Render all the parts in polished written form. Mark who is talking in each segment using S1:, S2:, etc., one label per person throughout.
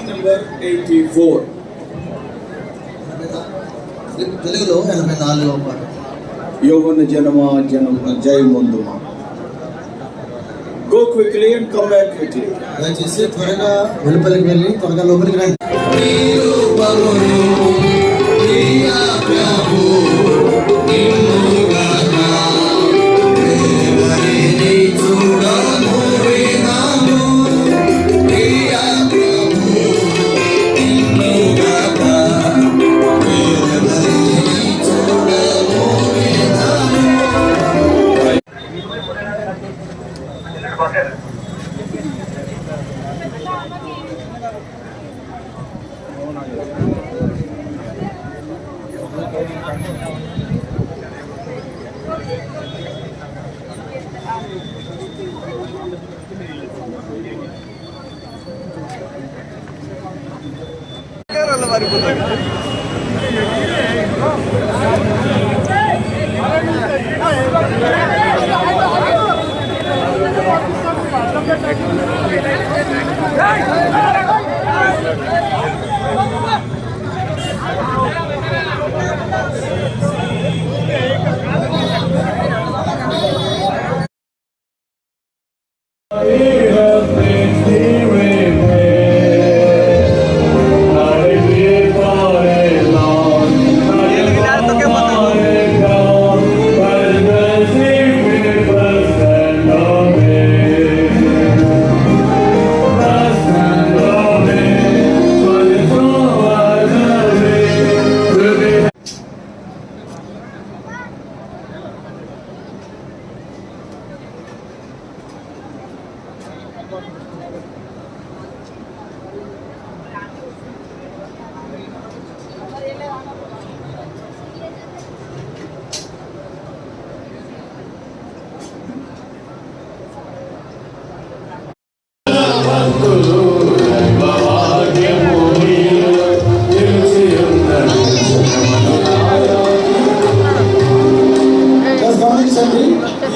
S1: number 84.
S2: తెలుగులో 84వ పాట.
S1: యోవన జనమా జయముందుమా. Go quickly and come back quickly.
S2: దయచేసి త్వరగా వెలుపలికి వెళ్ళి త్వరగా లోపలికి రండి.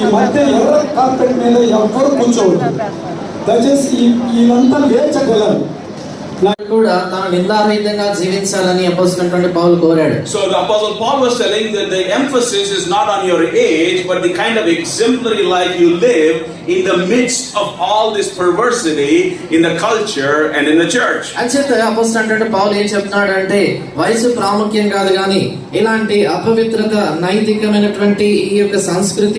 S3: ఈ మధ్య ఎర్ర కార్పెట్ మీద ఎవరు కూర్చోవద్దు. దయచేసి వీళ్ళంతా వేచగలరు.
S2: కూడా తన నిందారహితంగా జీవించాలని అపోస్తలుడైన పౌలు కోరాడు.
S4: So the apostle Paul was telling that the emphasis is not on your age, but the kind of exemplary life you live in the midst of all this perversity in the culture and in the church.
S2: అంచేత అపోస్తలుడైన పౌలు ఏం చెప్తున్నాడంటే వయసు ప్రాముఖ్యం కాదు, కానీ ఇలాంటి అపవిత్రత, నైతికమైనటువంటి ఈ యొక్క సంస్కృతి